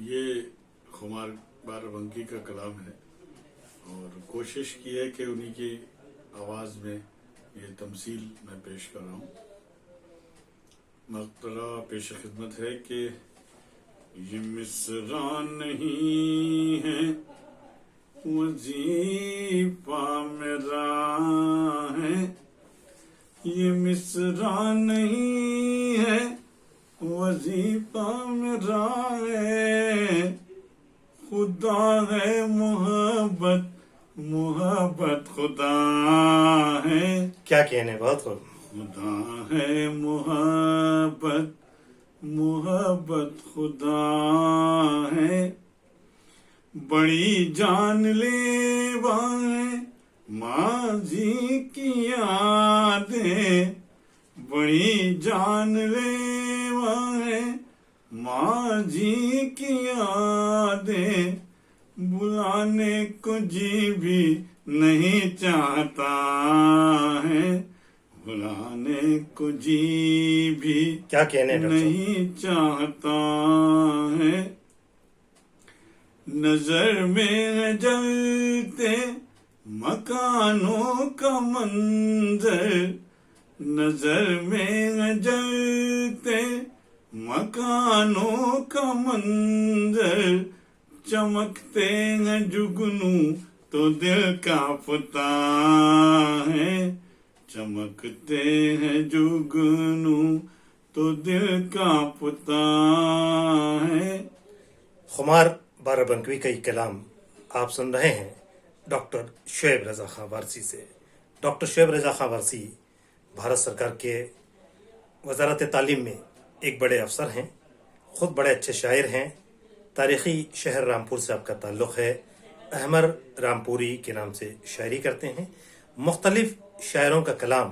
یہ خمار بارابنکی کا کلام ہے اور کوشش کی ہے کہ انہی کی آواز میں یہ تمثیل میں پیش کر رہا ہوں. مقترہ پیش خدمت ہے کہ یہ مصرع نہیں ہے وظیفہ میرا ہے، یہ مصرع نہیں ہے وظیفہ میرا ہے، خدا ہے محبت محبت خدا ہے. کیا کہنے، بہت خوب. خدا ہے محبت محبت خدا ہے، بڑی جان لیوا ہے ماضی کی یادیں، بڑی جان لیوا ہے ماضی کی یادیں، بلانے کو جی بھی نہیں چاہتا ہے، بلانے کو جی بھی کیا کہنے نہیں چاہتا ہے. نظر میں جلتے مکانوں کا منظر، نظر میں جلتے مکانوں کا منظر، چمکتے ہیں جگنو تو دل کانپتا ہے، چمکتے ہیں جگنو تو دل کانپتا ہے. خمار بارابنکوی کا یہ کلام آپ سن رہے ہیں ڈاکٹر شعیب رضا خان وارثی سے. ڈاکٹر شعیب رضا خان وارثی بھارت سرکار کے وزارت تعلیم میں ایک بڑے افسر ہیں، خود بڑے اچھے شاعر ہیں. تاریخی شہر رامپور سے آپ کا تعلق ہے، احمر رامپوری کے نام سے شاعری کرتے ہیں. مختلف شاعروں کا کلام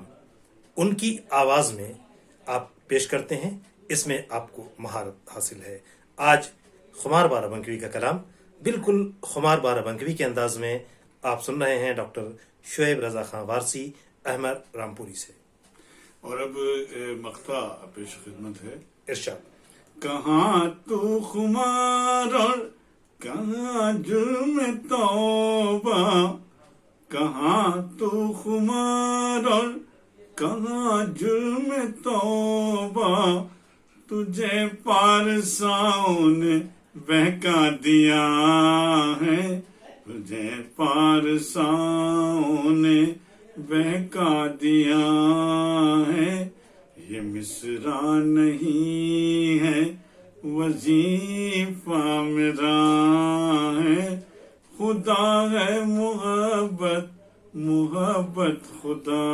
ان کی آواز میں آپ پیش کرتے ہیں، اس میں آپ کو مہارت حاصل ہے. آج خمار بارابنکوی کا کلام بالکل خمار بارابنکوی کے انداز میں آپ سن رہے ہیں ڈاکٹر شعیب رضا خان وارثی احمر رامپوری سے. اور اب مقطع پیش خدمت ہے. ارشاد. کہاں تو خمار اور کہاں جرم توبہ، کہاں تو خمار اور کہاں جرم توبہ، تجھے پارساؤں نے بہکا دیا ہے، تجھے پارساؤں نے بہکا دیا ہے. یہ مصرع نہیں ہے وظیفہ میرا ہے، خدا ہے محبت محبت خدا